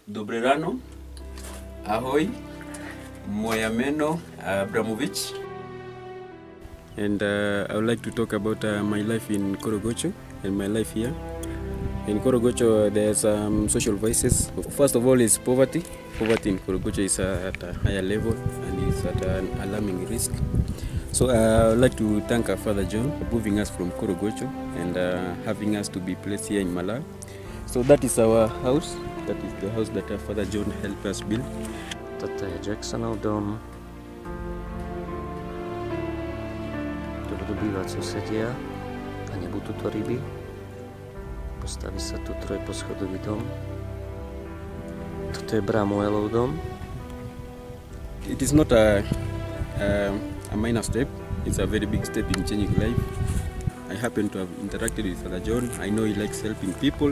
Dobrerano, Ahoy, Moyameno, Abramovich. And I would like to talk about my life in Korogocho and my life here. In Korogocho, there's social vices. First of all is poverty. Poverty in Korogocho is at a higher level and is at an alarming risk. So I would like to thank our Father John for moving us from Korogocho and having us to be placed here in Malawi. So that is our house. That is the house that our Father John helped us build. Toto je Jacksonov dom. Tu budú bývať susedia a nebudú to ryby. Postaví sa tu trojposchodový dom. Toto je Bramuelov dom. It is not a minor step. It's a very big step in changing life. I happen to have interacted with Father John. I know he likes helping people.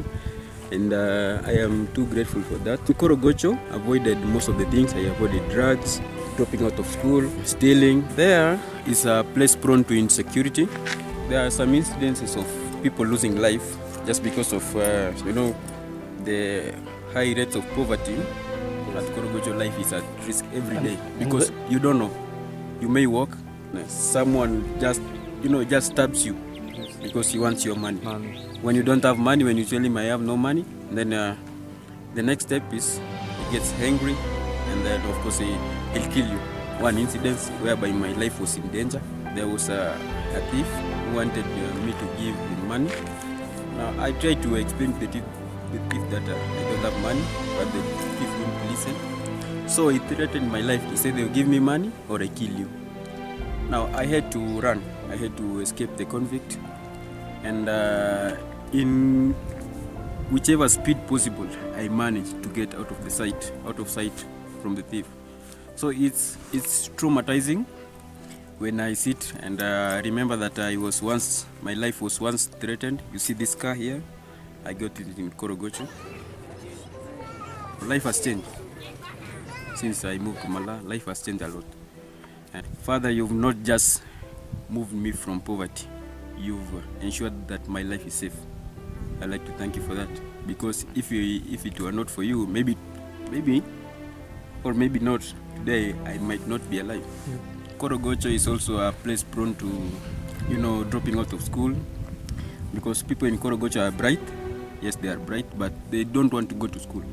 And I am too grateful for that. In Korogocho, avoided most of the things. I avoided drugs, dropping out of school, stealing. There is a place prone to insecurity. There are some incidences of people losing life just because of, the high rates of poverty. At Korogocho, life is at risk every day because you don't know. You may walk, someone just stabs you because he wants your money. When you don't have money, when you tell him I have no money, then the next step is he gets angry and then of course he'll kill you. One incident whereby my life was in danger. There was a thief who wanted me to give him money. Now I tried to explain to the thief that I don't have money, but the thief wouldn't listen. So he threatened my life. He said they'll give me money or I kill you. Now I had to run. I had to escape the convict. And in whichever speed possible, I managed to get out of sight from the thief. So it's traumatizing when I sit and remember that my life was once threatened. You see this car here? I got it in Korogocho. Life has changed since I moved to Malawi. Life has changed a lot. And Father, you've not just moved me from poverty. You've ensured that my life is safe. I'd like to thank you for that. Because if it were not for you, maybe, or maybe not, today I might not be alive. Korogocho is also a place prone to, dropping out of school. Because people in Korogocho are bright. Yes, they are bright, but they don't want to go to school.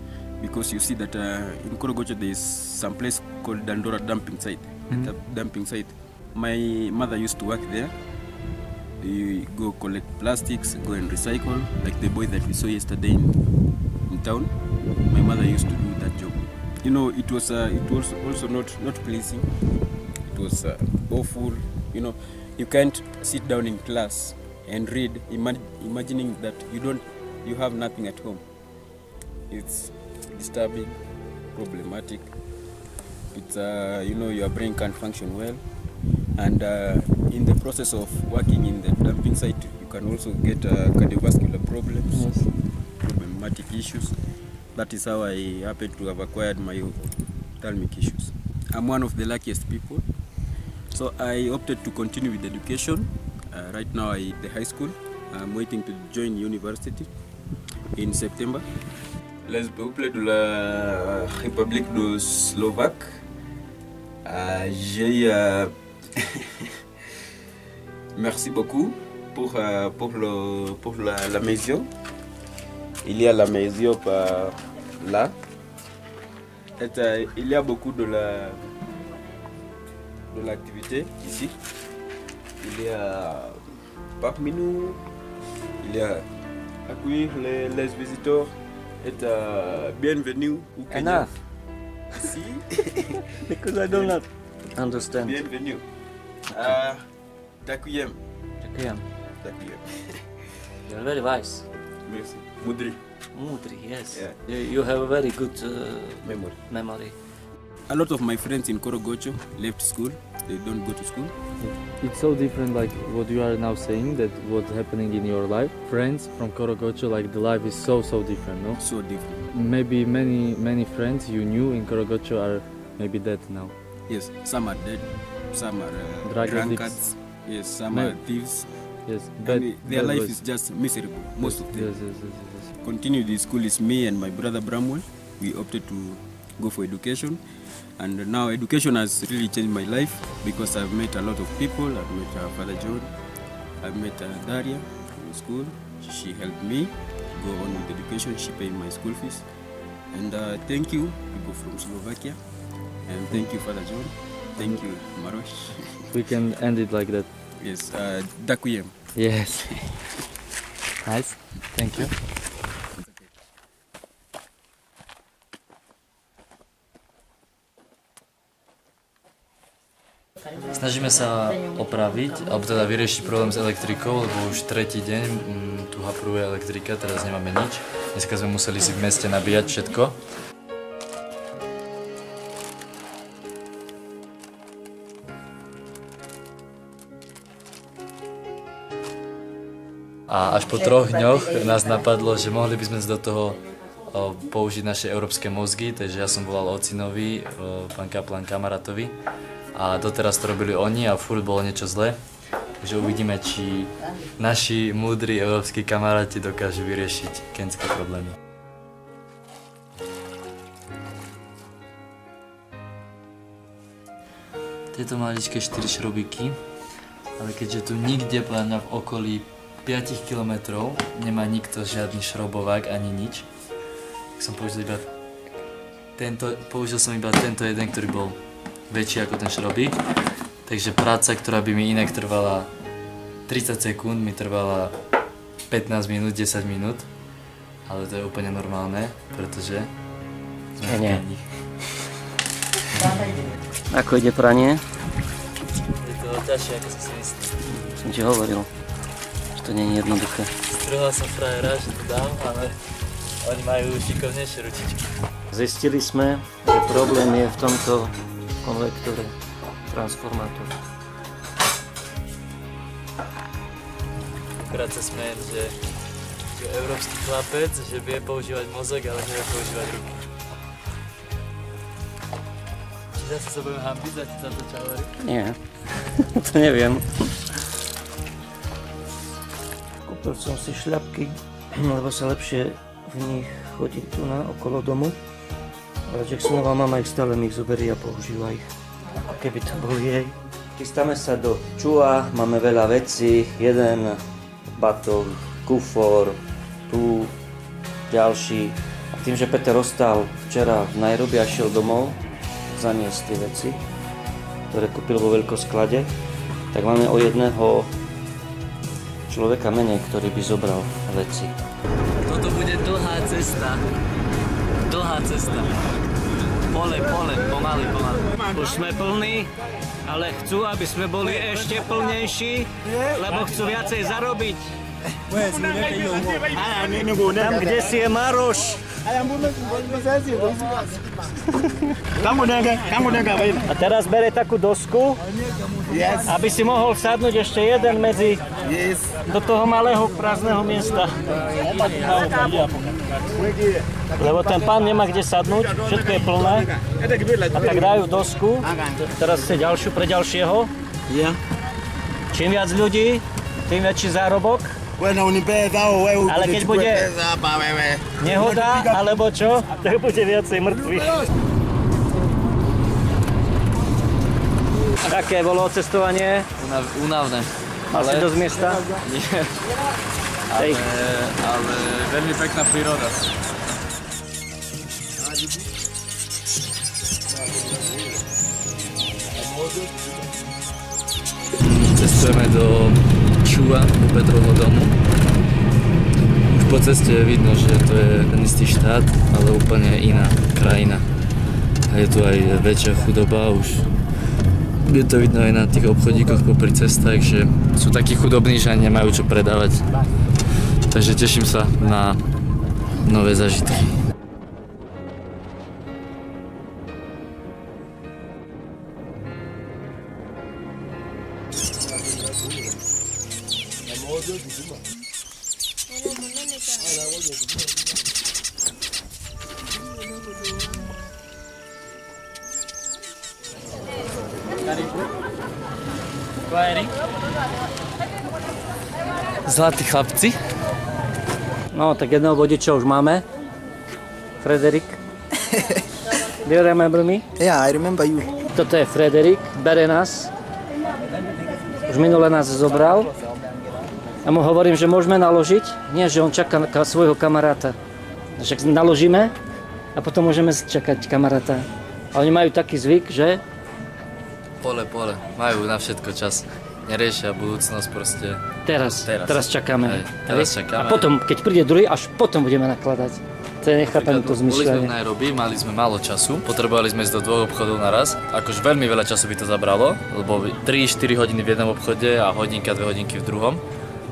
Because you see that in Korogocho there is some place called Dandora dumping site. Dumping site. My mother used to work there. You go collect plastics, go and recycle, like the boy that we saw yesterday in town. My mother used to do that job. It was also not pleasing. It was awful. You can't sit down in class and read, imagining that you have nothing at home. It's disturbing, problematic. It's your brain can't function well. And in the process of working in the dumping site, you can also get cardiovascular problems, problematic issues. That is how I happen to have acquired my ophthalmic issues. I'm one of the luckiest people. So I opted to continue with education. Right now I'm at the high school. I'm waiting to join university in September. Les peuples de la République de Slovaque. Merci beaucoup pour la maison. Il y a la maison par là. Il y a beaucoup de l'activité ici. Il y a parmi nous, il y a accueillir les visiteurs. Bienvenue au Kenya. Enough. Ici. Because I do not understand. Bienvenue. Takuyem. You're very wise. Merci. Mudri. Mudri, yes. Yeah. You have a very good Memory. A lot of my friends in Korogocho left school. They don't go to school. It's so different, like what you are now saying, that what's happening in your life. Friends from Korogocho, like the life is so different, no? So different. Maybe many friends you knew in Korogocho are maybe dead now. Yes, some are dead, some are Drug drunkards. addicts. Yes, some are thieves. Yes, And their life was- is just miserable, most of them. Yes. Continue the school is me and my brother Bramwell. we opted to go for education. And now education has really changed my life because I've met a lot of people. I've met Father John, I've met Daria in school. She helped me go on with education. She paid my school fees. And thank you, people from Slovakia. And thank you, Father John. Thank you, Maroš. We can end it like that. Yes, Dakujem. Yes. Nice. Thank you. Snažíme sa opraviť, alebo teda vyriešiť problém s elektrikou, lebo už tretí deň tu hapruje elektrika, teraz nemáme nič. Dneska sme museli si v meste nabíjať všetko. A až po 3 dňoch nás napadlo, že mohli by sme do toho použiť naše európske mozgy, takže ja som volal ocinovi, pán kaplan kamarátovi. A doteraz to robili oni a furt bolo niečo zlé. Takže uvidíme, či naši múdri európski kamaráti dokážu vyriešiť kenské problémy. Tieto maličké 4 šrobiky, ale keďže tu nikde v okolí 5 km nemá nikto žiadny šrobovák ani nič, tak som použil som iba tento jeden, ktorý bol väčší ako ten šrobík, takže práca, ktorá by mi inak trvala 30 sekúnd, mi trvala 15 minút, 10 minút, ale to je úplne normálne, pretože sme v nich. Ako ide pranie? Je to ťažšie, ako som si myslel. Som ti hovoril, že to nie je jednoduché. Strhla som frajera, že to dám, ale oni majú šikovnejšie ručičky. Zistili sme, že problém je v tomto konvektore, transformátor. Akurát sa smejem, že európsky chlapec, že vie používať mozog, ale nevie používať ruky. Či zase sa budeme hambiť za to, čo hovorí? Nie, to neviem. Kúpil som si šľapky, lebo sa lepšie v nich chodí tu okolo domu. Ale Jacksonová mama ich stále mi ich zoberie a používa ich, ako keby to bol jej. Chystáme sa do Čua, máme veľa vecí, jeden batón, kufor, tu ďalší. A tým, že Peter ostal včera v Nairobi a šiel domov zaniesť tie veci, ktoré kúpil vo veľkosklade, tak máme o jedného človeka menej, ktorý by zobral veci. Toto bude dlhá cesta. Dlhá cesta. Pole, pomaly. Už sme plní, ale chcú, aby sme boli ešte plnejší, lebo chcú viacej zarobiť. Tam, kde si je Maroš. A teraz bere takú dosku, aby si mohol vsadnúť ešte jeden medzi do toho malého prázdneho miesta. Lebo ten pán nemá kde sadnúť, všetko je plné. A tak dajú dosku, teraz chce ďalšiu pre ďalšieho. Čím viac ľudí, tým väčší zárobok. Ale keď bude nehoda, alebo čo, tak bude viacej mŕtvych. Také bolo cestovanie? Únavné. Mal si dosť miesta? Nie. Ale veľmi pekná príroda. Cestujeme do Čua, do Petrovho domu. Už po ceste je vidno, že to je ten istý štát, ale úplne iná krajina. A je tu aj väčšia chudoba, už je to vidno aj na tých obchodíkoch popri cestách, že sú takí chudobní, že ani nemajú čo predávať. Takže teším sa na nové zážitky. Zlatí chlapci. No, tak jedného vodiča už máme. Frederik. Do you remember me? Yeah, I remember you. Toto je Frederik, bere nás. Už minule nás zobral. A mu hovorím, že môžeme naložiť. Nie, že on čaká svojho kamaráta. Však naložíme a potom môžeme čakať kamaráta. A oni majú taký zvyk, že... Pole. Majú na všetko čas. Neriešia budúcnosť proste. Teraz čakáme. Hej, teraz čakáme. A potom, keď príde druhý, až potom budeme nakladať. To je nechápem to Boli sme v zmyšľanie. Nairobi, mali sme málo času, potrebovali sme ísť do 2 obchodov naraz. Akože veľmi veľa času by to zabralo, lebo 3-4 hodiny v jednom obchode a hodinka, 2 hodinky v druhom.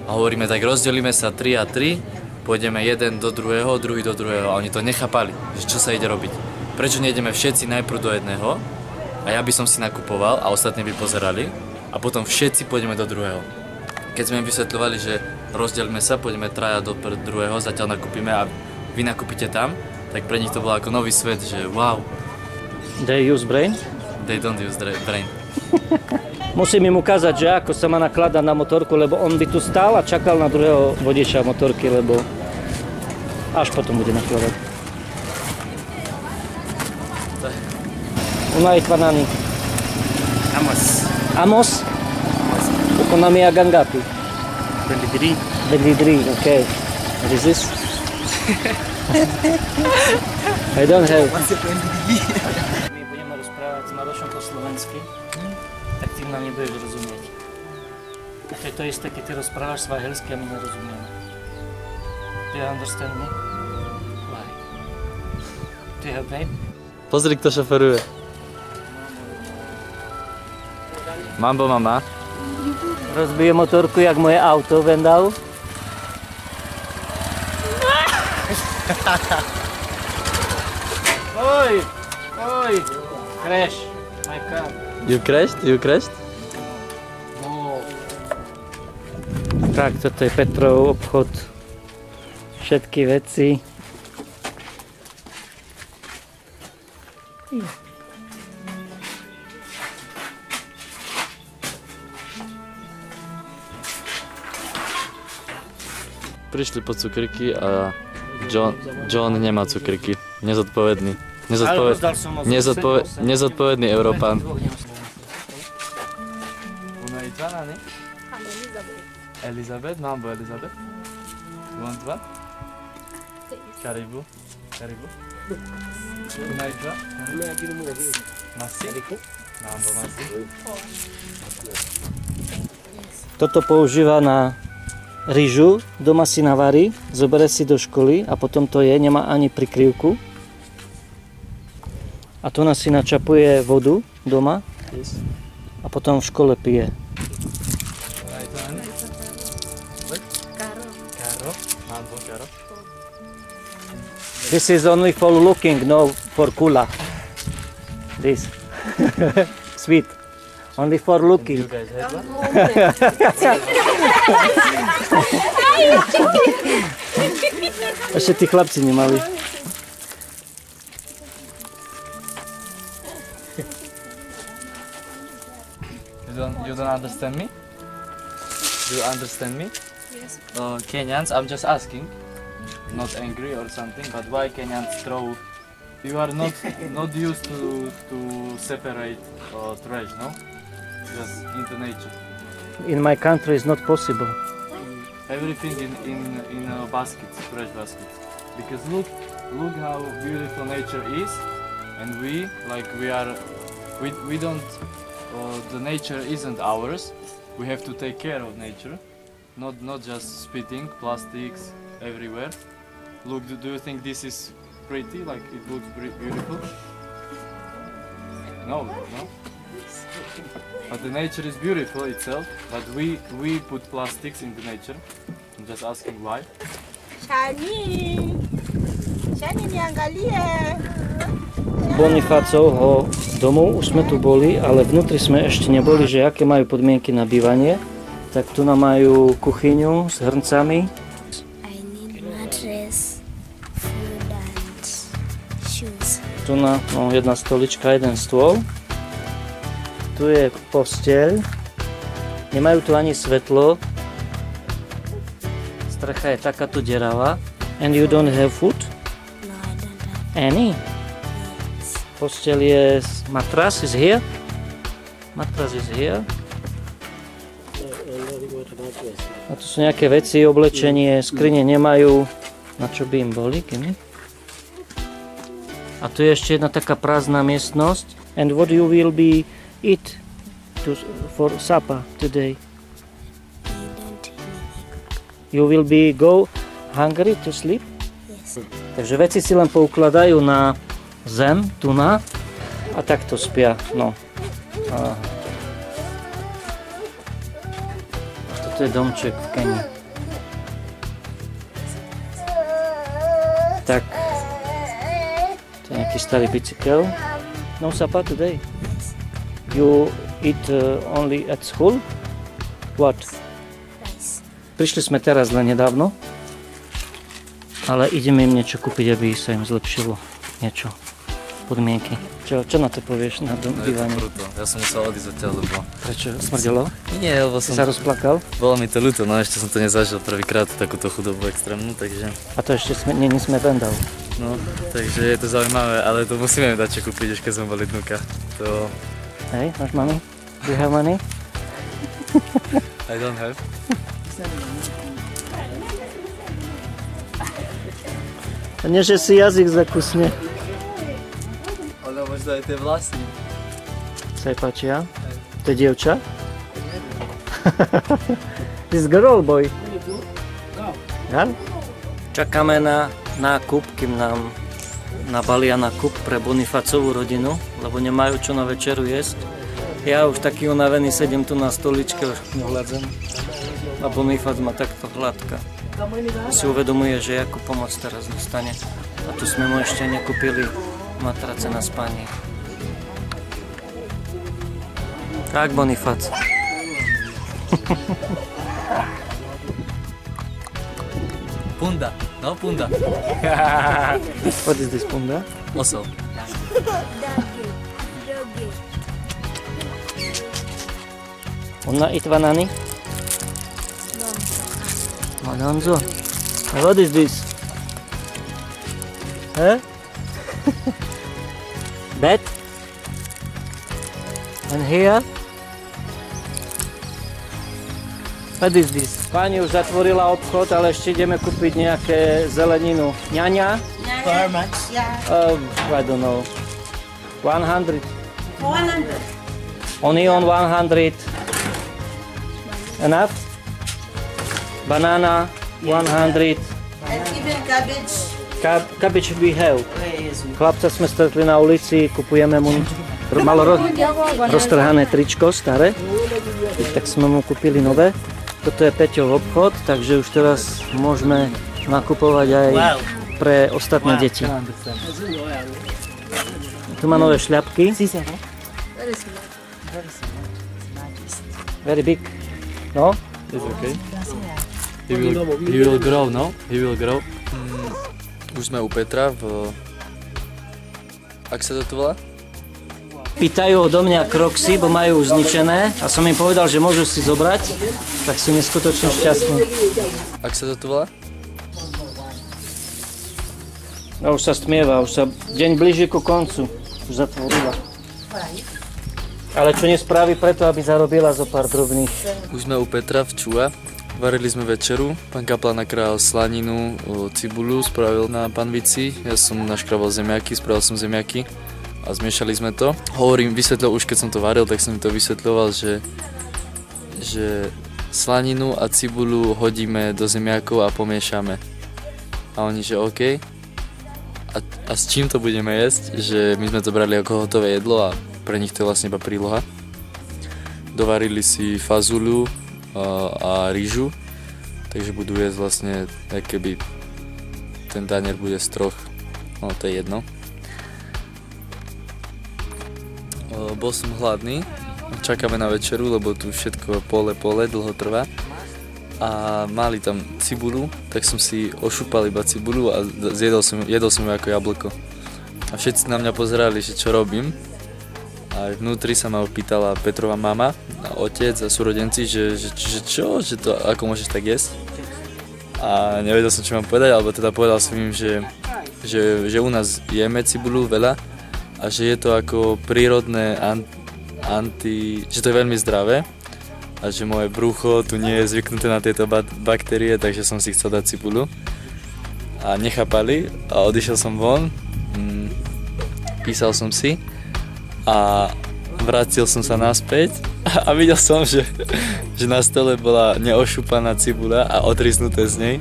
A hovoríme tak, rozdelíme sa 3 a 3, pôjdeme jeden do druhého, druhý do druhého. A oni to nechápali, že čo sa ide robiť. Prečo nejdeme všetci najprv do jedného a ja by som si nakupoval a ostatní by pozerali a potom všetci pôjdeme do druhého. Keď sme im vysvetľovali, že rozdelíme sa, pôjdeme traja do druhého, zatiaľ nakúpime a vy nakúpite tam, tak pre nich to bolo ako nový svet, že wow. They use brain? They don't use brain. Musím im ukázať, že ako sa má nakladať na motorku, lebo on by tu stál a čakal na druhého vodiča motorky, lebo až potom bude nakladať. Unai Tvanani. Amos? Uko nami Agangapi. 23, okay. What is this? I don't have. My budeme rozprávať s Marošom po slovensky, tak ty nám nebudeš rozumieť. A to je to isté, keď ty rozprávaš svahelsky a my nerozumieme. Do you understand me? Why? Do you have babe? Pozri, kto šoferuje. Mambo mama. Rozbije motorku jak moje auto, Vendau. Oj, crash, my car. You crashed? No. Tak, toto je Petrov obchod. Všetky veci. Prišli po cukriky a John nemá cukriky. Nezodpovedný. Nezodpovedný Európan. Elizabeth, mambo Elizabeth. You want one? Karibu. Unaitwa? Masi? Mambo Masi. Toto používa na rýžu, doma si navarí, zoberie si do školy a potom to je, nemá ani prikryvku. A tu nás si načapuje vodu doma a potom v škole pije. This is only for looking, no for kula. This. Sweet. Only for looking. Ešte tí chlapci nemali. You don't understand me? Do you understand me? Yes. Kenyans, I'm just asking. Not angry or something, but why Kenyans throw? You are not used to separate trash, no? Just into nature. In my country it's not possible. Everything in baskets, trash baskets. Because look how beautiful nature is, and we don't. The nature isn't ours. We have to take care of nature, not just spitting plastics everywhere. Look, do you think this is pretty? Like it looks beautiful? No. But the nature is beautiful itself. But we put plastics in the nature. I'm just asking why. Shani niangalie. Bonifácovho domu, už sme tu boli, ale vnútri sme ešte neboli, že aké majú podmienky na bývanie. Tak tu nám majú kuchyňu s hrncami. I need mattress, food and shoes. Tu na jedna stolička, jeden stôl. Tu je posteľ. Nemajú tu ani svetlo. Strecha je takáto deravá. And you don't have food? No, I don't have Any? Postel je, matras is here. Matras is here. A tu sú nejaké veci, oblečenie, skrine nemajú, na čo by im boli. A tu je ešte jedna taká prázdna miestnosť. And what you will be eat for supper today? You will be go hungry to sleep? Yes. Takže veci si len poukladajú na zem, tu na, a takto spia. No. Aha. Toto je domček v Keni. Tak, to je nejaký starý bicykel. No supper today. You eat only at school? What? Rice. Prišli sme teraz len nedávno, ale ideme im niečo kúpiť, aby sa im zlepšilo niečo, podmienky. Čo na to povieš na bývanie? Kruto. Ja som musel odísť odtiaľ, lebo... Prečo? Smrdelo? Nie, lebo Si som... sa rozplakal? Bolo mi to ľúto, no ešte som to nezažil prvýkrát, takúto chudobu extrémnu, takže... A to ešte nie sme vendal. No, takže je to zaujímavé, ale to musíme dať čo kúpiť, už keď sme boli dnuka. To... Hej, máš money? Do you have money? I don't have. A nie, že si jazyk zakusne. Ale možno aj tie vlastní. Sa jej páčia? To je dievča? This girl, boy. Girl? Čakáme na nákup, kým nám nabalia nákup pre Bonifacovú rodinu, lebo nemajú čo na večeru jesť. Ja už taký unavený sedím tu na stoličke, už nehľadzem. A Bonifac ma takto hladka. Si uvedomuje, že akú pomoc teraz dostane. A tu sme mu ešte nekúpili matrace na spanie. Tak, Bonifac. Punda, no punda. What is this, punda? Osol. Wanna eat banana? Malonzo. What is this? Huh? Bed? And here? What is this? Pani už zatvorila obchod, ale ešte ideme kúpiť nejaké zeleninu. Ňaňa? For how much? Yeah. I don't know. 100. 100. Onion 100. Enough? Banana 100. And even cabbage. Cabbage we have. Chlapca sme stretli na ulici, kupujeme mu malo roztrhané tričko staré, tak sme mu kúpili nové. Toto je Peťov obchod, takže už teraz môžeme nakupovať aj pre ostatné deti. Tu má nové šľapky. Very big. No? It's okay. He will grow, no? He will grow. Už sme u Petra v... Ak sa to volá? Pýtajú odo mňa Crocsy, bo majú už zničené a som im povedal, že môžu si zobrať, tak sú neskutočne šťastní. Ak sa to volá? No už sa stmieva, už sa deň blíži ku koncu, už zatvorila. Ale čo nespraví preto, aby zarobila zo pár drobných. Už sme u Petra v Čua. Varili sme večeru, pán kaplan nakrájal slaninu, cibulu, spravil na panvici, ja som naškrabal zemiaky, spravil som zemiaky a zmiešali sme to. Vysvetlil už keď som to varil, tak som mi to vysvetľoval, že slaninu a cibulu hodíme do zemiakov a pomiešame. A oni, že OK. A s čím to budeme jesť? Že my sme to brali ako hotové jedlo a pre nich to je vlastne iba príloha. Dovarili si fazuľu a rýžu, takže budú jesť vlastne, keby ten danier bude z troch, no to je jedno. Bol som hladný, čakáme na večeru, lebo tu všetko pole, dlho trvá a mali tam cibulu, tak som si ošúpal iba cibulu a jedol som ju ako jablko. A všetci na mňa pozerali, že čo robím. A vnútri sa ma opýtala Petrova mama, otec a súrodenci, že čo, že to, ako môžeš tak jesť. A nevedel som, čo mám povedať, alebo teda povedal som im, že u nás jeme cibulu veľa, a že je to ako prírodné že to je veľmi zdravé a že moje brucho tu nie je zvyknuté na tieto baktérie, takže som si chcel dať cibuľu a nechápali a odišiel som von, písal som si a vrátil som sa naspäť a videl som, že na stole bola neošúpaná cibuľa a odriznuté z nej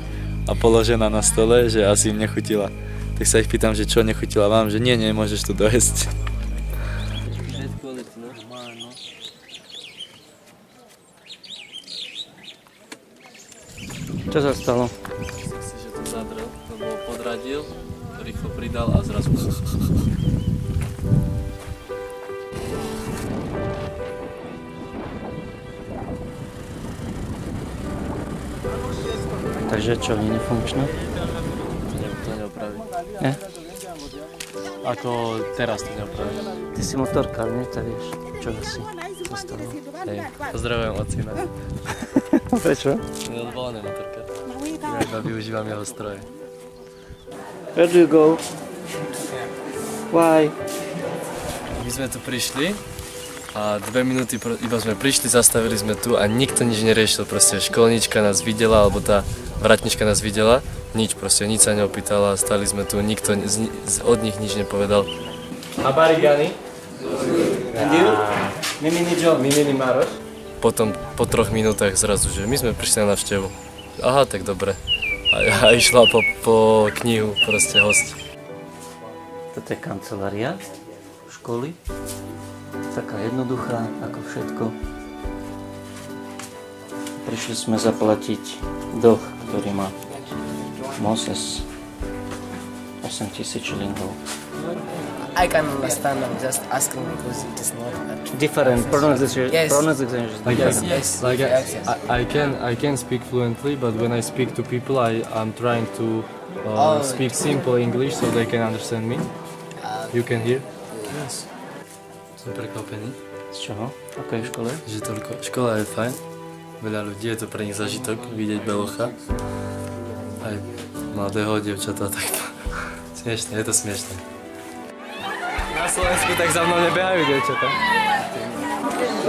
a položená na stole, že asi im nechutila. Tak sa ich pýtam, že čo nechutila vám, že nie, môžeš to dojesť. Čo sa stalo? Myslím si, že to zadrel, lebo podradil, rýchlo pridal a zrazu... Takže čo, nie je nefunkčné? To neopraví. Nie? Ako teraz to neopraví. Ty si motorkár, nie? Tak vieš, čo asi sa stalo? Hej, pozdravujem ocina. Prečo? Lebo on je motorkár. Ja iba využívam jeho stroje. Where do you go? Why? My sme tu prišli a 2 minúty iba sme prišli, zastavili sme tu a nikto nič neriešil. Proste školníčka nás videla, alebo tá vratnička nás videla. Nič proste, nič sa neopýtala, stali sme tu, nikto od nich nič nepovedal. Abarigani. And you? Mimini Joe, Mimini Maroš. Potom po 3 minútach zrazu, že my sme prišli na návštevu. Aha, tak dobre. A išla po knihu, proste host. Toto je kancelária školy. Taká jednoduchá, ako všetko. Prišli sme zaplatiť dlh, ktorý má Moses. 8,000 šilingov. I can understand. I'm just asking because it is not that. Different pronunciation. Yes. Pronunciation. Yes. Like Yes. I can speak fluently, but when I speak to people, I'm trying to speak simple English so they can understand me. You can hear? Yes. Som prekvapený, Z čoho? Aké je škole? že toľko. Škola je fajn, veľa ľudí, je to pre nich zažitok vidieť Belocha. Aj mladého dievčata, tak to smiešne, je to smiešne. Na Slovensku tak za mnou nebehajú dievčata.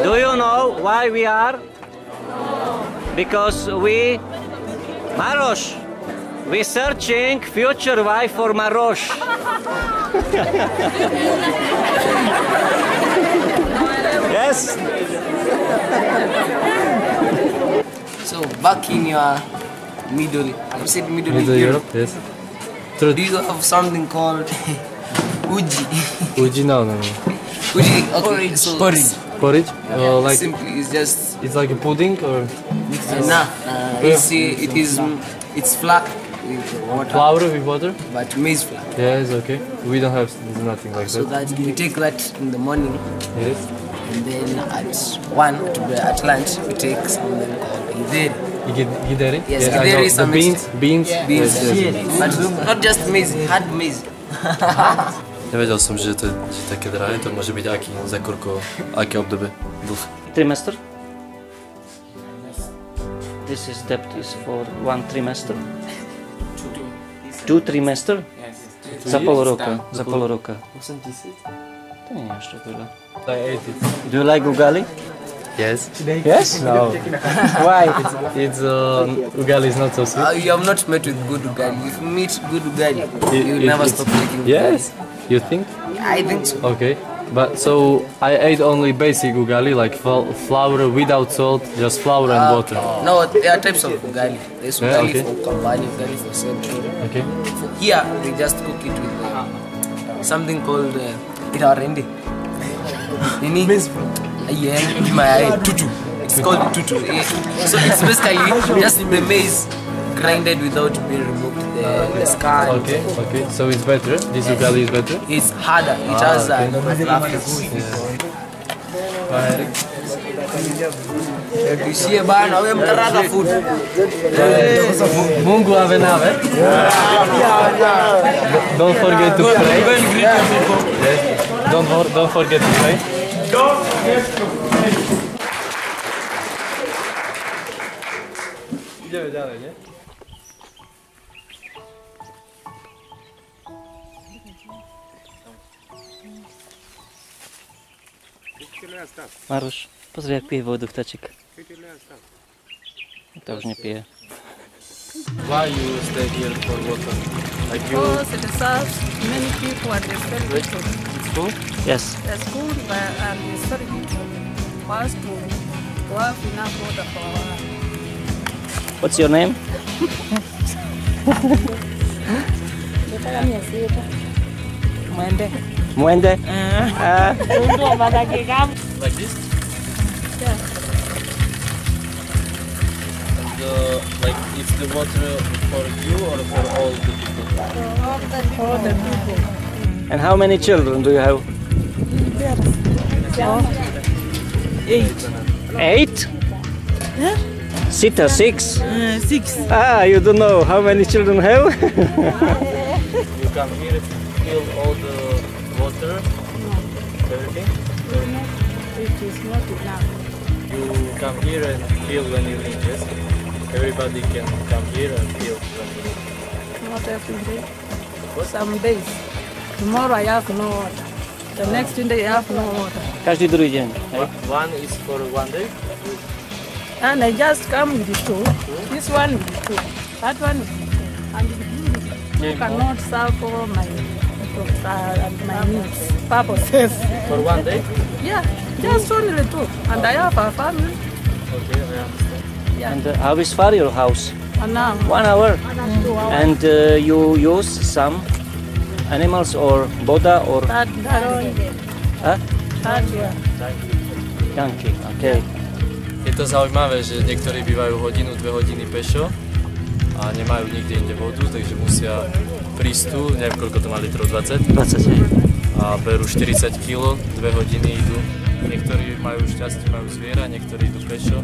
Do you know why we are? Because Maroš, we searching future wife for Maroš. Yes? So back in your middle, you said middle Europe. Yes. Do you have something called uji? Uji, no. Uji, okay. So Porridge? Like, simply it's just it's like a pudding or it's flat with water, flour with water? but maize flour. Yes, okay. We don't have nothing like So that. that we take that in the morning, Yes. and then at lunch we take something called ideri. Gideri? Yes, Yeah, I gideri know. is The a beans? Beans? Beans, Yes. but not just maize, hard maize. Nevedel som, že to je také drahé, to môže byť aký, za koľko, aké obdobie, dlh. Trimester? This is debt is for 1 trimester? 2 trimester? Za pol roka. Za pol roka. 8,000? To nie je až tak veľa. I ate it. Do you like ugali? Yes. Yes? No. Why? It's ugali is not so sweet. You have not met with good ugali. If you meet good ugali, you will never stop making ugali. Yes. You think? I think so. Okay. But so I ate only basic ugali, like flour without salt, just flour and water. No, there are types of ugali. There's Yeah, ugali okay. for Kambani, ugali for Central. Okay. Here, they just cook it with something called irarendi. Yeah, my tutu. It's called tutu. Yeah. So it's basically just the maize grinded without being removed the sky. Okay. Okay. So it's better. This ugali is better. It's harder. It has a fluffy. You see, bana, we mtaraga food. Mungu ave nave. Don't forget to pray. Yes. Don't forget to pray. Ideme ďalej, nie? Maruš, pozri, jak pije vodu vtaček. To už nepije. Why you stay here for water? Like you... Because it serves many people and it's very good. It's cool? Yes. It's good and it's very good for us to have enough water for our life. What's your name? Mwende? Like this? Yeah. And like it's the water for you or for all the people? For the people. And how many children do you have? 8. 8? Yeah? Sita, 6? 6. Ah, you don't know how many children have? You come here, fill all the water, everything? It is not enough. You come here and fill when you need, yes? Everybody can come here and fill when you need. Not every day. Some days. Tomorrow I have no water. The next day I have no water. Každý druhý deň. Hej? One is for one day? And I just come with the two. This one with the two. That one with the two. And you cannot serve all my and my needs. Purposes. For one day? Yeah, just only two. And I have a family. Okay, I understand. Yeah. And how is far your house? And now 1 hour. 2 hours. And you use some animals or boda or That huh? yeah. Donkey? Okay. Je to zaujímavé, že niektorí bývajú hodinu, 2 hodiny pešo a nemajú nikde inde vodu, takže musia prísť tu, neviem koľko to má litrov, 20? 20. A berú 40 kg, 2 hodiny idú. Niektorí majú šťastie, majú zviera, niektorí idú pešo.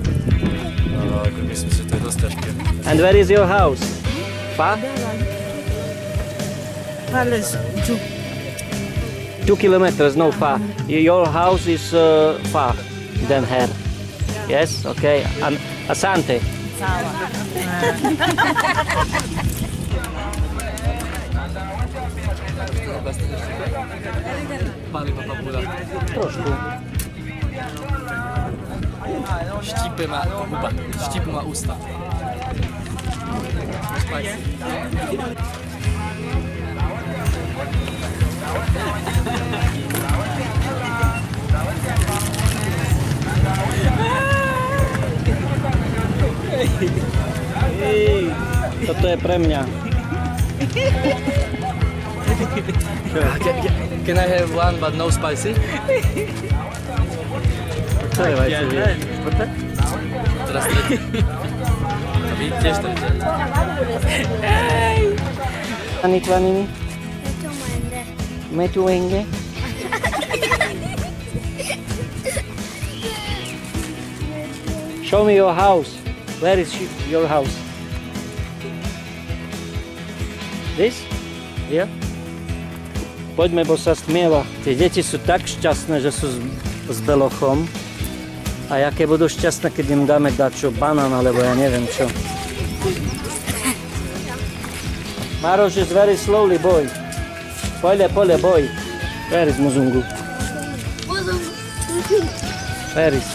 Myslím si, že to je dosť ťažké. And where is your house? Far? Palace 2. 2 kilometers, no far. Your house is far than here. Yes, okay. Asante. Pali ma papuda. Trošku. Štípe ma huba, štípu ma ústa. Toto je pre mňa. Can I have one but no spicy? To je vajce. Teraz tretí. A vy tiež tretí. Ani tvanini? Metu wenge? Show me your house. Where is your house? This? Here? Poďme, bo sa stmieva. Tie deti sú tak šťastné, že sú s belochom. A jaké budú šťastné, keď im dáme dačo, banán, alebo ja neviem čo. Maroš is very slowly, boy. Pole, boy. Where is Muzungu? Where is?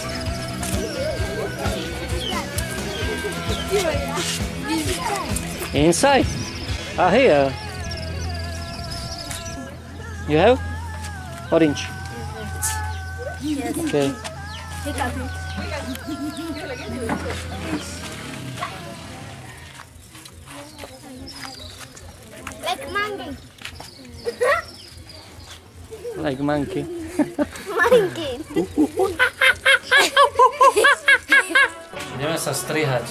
Inside? Ah, here. You have? Orange? Yes. Okay. Pick up it. Like monkey. Like monkey. Monkey. Ideme sa strihať.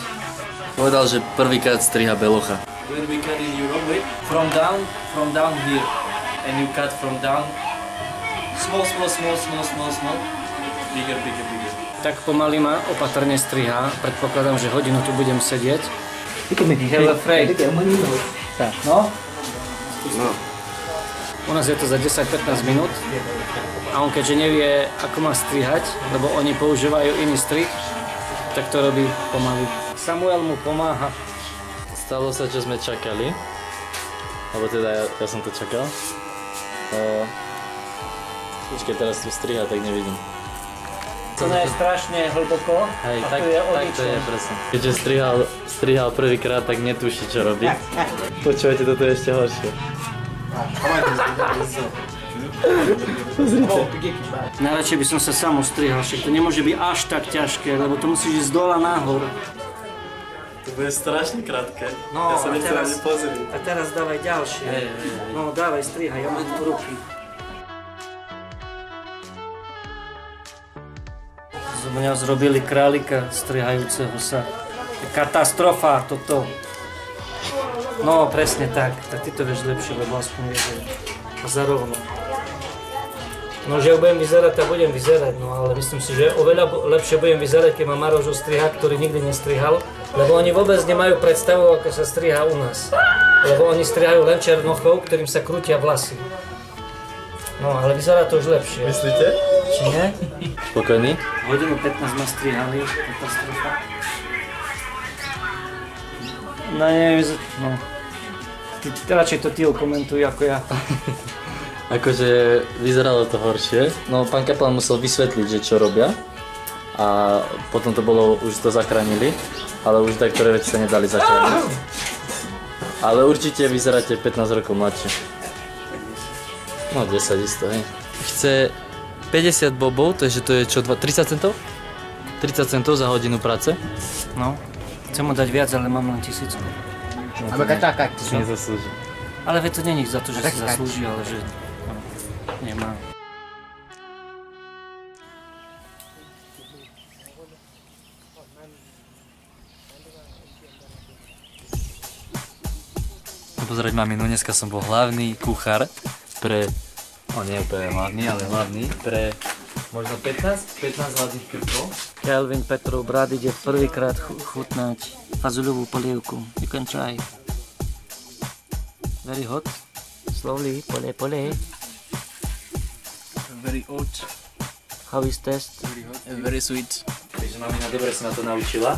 Povedal, že prvýkrát striha belocha. When we cut in Europe, wait, from down here, and you cut from down, small, bigger. Tak pomaly ma opatrne strihá, predpokladám, že hodinu tu budem sedieť. Have afraid. Tak, no. U nás je to za 10-15 minút a on keďže nevie, ako má strihať, lebo oni používajú iný strih, tak to robí pomaly. Samuel mu pomáha. Stalo sa, čo sme čakali. Alebo teda ja som to čakal. Počkej, teraz tu striha, tak nevidím. to je strašne hlboko. Hej, a tak, tu je tak to je presne. Keďže strihal prvýkrát, tak netuší, čo robí. Počúvajte, toto je ešte horšie. Najradšej by som sa sám ostrihal, však to nemôže byť až tak ťažké, lebo to musíš ísť z dola nahor. To bude strašne krátke. No, ja sa nechcem ani pozrieť. A teraz dávaj ďalšie. No, dávaj, strihaj, ja mám tu ruky. Z mňa zrobili králika strihajúceho sa. Katastrofa toto. No, presne tak. Tak ty to vieš lepšie, lebo aspoň vieš, že zarovno. No, že budem vyzerať, tak budem vyzerať, no ale myslím si, že oveľa lepšie budem vyzerať, keď ma Maroš ostriha, ktorý nikdy nestrihal, lebo oni vôbec nemajú predstavu, ako sa striha u nás. Lebo oni strihajú len černochov, ktorým sa krútia vlasy. No, ale vyzerá to už lepšie. Myslíte? Či nie? Spokojný? Hodinu 15 ma strihali, katastrofa. No, neviem, no. Radšej to ty komentuj ako ja. Akože vyzeralo to horšie, no pán kapelán musel vysvetliť, že čo robia a potom to bolo, už to zachránili, ale už niektoré veci sa nedali zachrániť. Ale určite vyzeráte 15 rokov mladšie. No 10 isto, hej. Chce 50 bobov, takže to je čo, 30 centov? 30 centov za hodinu práce. No, chcem mu dať viac, ale mám len 1000. No, to nezaslúži. Ale veď to nie je za to, že si zaslúži, ale že nemá. Pozerať maminu, dneska som bol hlavný kuchár pre, nie úplne hlavný, ale hlavný pre možno 15 hladných krkov. Kelvin Petrov brat ide prvýkrát chutnať fazuľovú polievku. You can try. Very hot. Slowly, pole. Very hot. How is taste? Very sweet. Takže mamina dobre sa ma to naučila,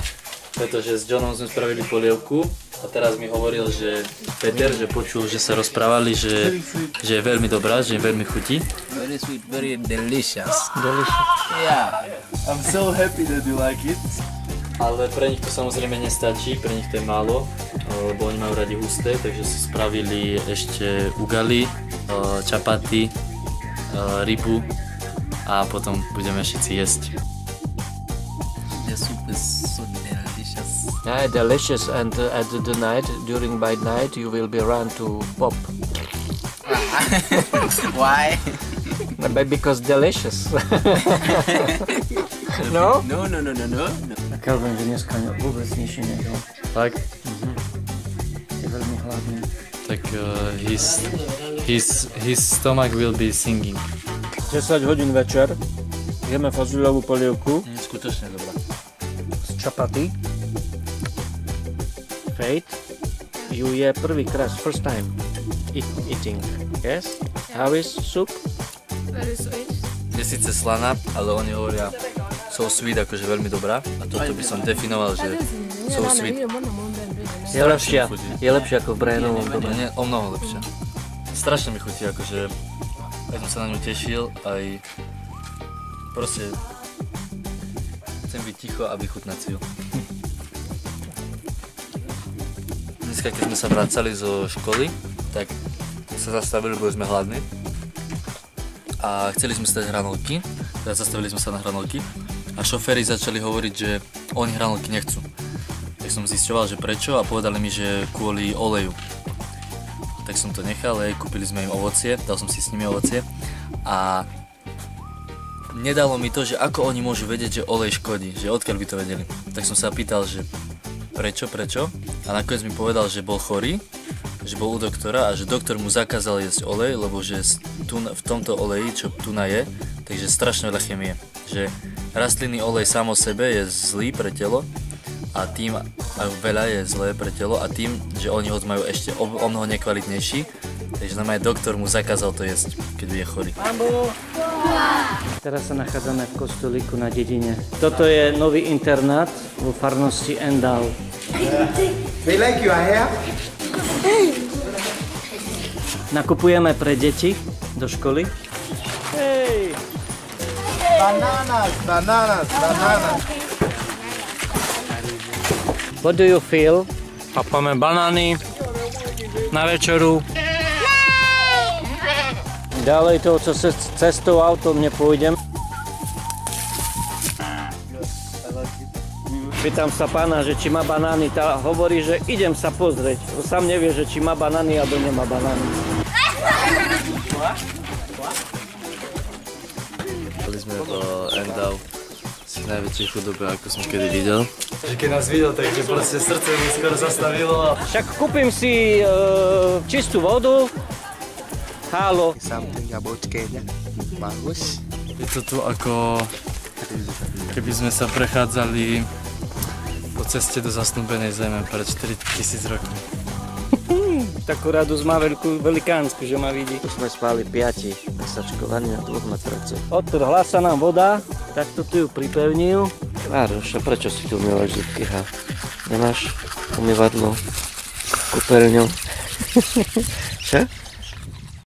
pretože s Johnom sme spravili polievku a teraz mi hovoril, že Peter, že počul, že sa rozprávali, že je veľmi dobrá, že je veľmi chutí. Very sweet, very delicious. Delicious. Yeah. I'm so happy that you like it. Ale pre nich to samozrejme nestačí, pre nich to je málo, lebo oni majú radi husté, takže si spravili ešte ugali, čapaty, rybu a potom budeme všetci jesť. The soup is so delicious. Yeah, delicious, and at the night, by night, you will be run to pop. Why? Because delicious. No? No. A Kelvin, že dneska vôbec nič nejedol. Tak? Je veľmi hladný. Tak his stomach will be singing. 10 hodín večer, jeme fazuľovú polievku Skutočne dobrá. z čapaty. Faith, you je prvýkrát, first time eating, yes? How is soup? Very sweet. Je síce slaná, ale oni hovoria so sweet, akože veľmi dobrá. A toto by som definoval, že so sweet. Je lepšia ako v Brianovom dome. Nie, o mnoho lepšia. Strašne mi chutí, akože aj som sa na ňu tešil, aj proste chcem byť ticho a vychutnať si ju. Dneska, keď sme sa vracali zo školy, tak sa zastavili, boli sme hladní a chceli sme si dať hranolky, teda zastavili sme sa na hranolky a šoféri začali hovoriť, že oni hranolky nechcú. Tak som zisťoval, že prečo a povedali mi, že kvôli oleju. Tak som to nechal, kúpili sme im ovocie, dal som si s nimi ovocie a nedalo mi to, že ako oni môžu vedieť, že olej škodí, že odkiaľ by to vedeli. Tak som sa pýtal, že prečo a nakoniec mi povedal, že bol chorý, že bol u doktora a že doktor mu zakázal jesť olej, lebo že v tomto oleji, čo tuna je, takže strašne veľa chemie. Že rastlinný olej sám o sebe je zlý pre telo a tým veľa je zlé pre telo a tým, že oni ho majú ešte o mnoho nekvalitnejší, takže nám aj doktor mu zakázal to jesť, keď je chorý. Teraz sa nachádzame v kostolíku na dedine. Toto je nový internát vo farnosti Endal. They like your hair? Nakupujeme pre deti do školy. Hej! Bananas. What do you feel? Papáme banány na večeru. Ďalej toho, co cestou autom nepôjdem. Pýtam sa pána, že či má banány, tá hovorí, že idem sa pozrieť. Sám nevie, že či má banány alebo nemá banány. Boli sme v Endau, si najväčšej chudobe, ako som kedy videl. Že keď nás videl, takže proste srdce mi skoro zastavilo. Však kúpim si čistú vodu. Halo. Something about Kenya. Bagus. Je to tu ako keby sme sa prechádzali po ceste do zasnúbenej zeme pred 4000 rokov. Takú radosť má velikánsku, že ma vidí. Tu sme spali 5, nasačkovaní na 2 matracoch. Odtud hlása nám voda, takto tu ju pripevnil. Mároš, a prečo si tu umývaš zubky, ha? Nemáš umývadlo, kúpeľňu? Čo?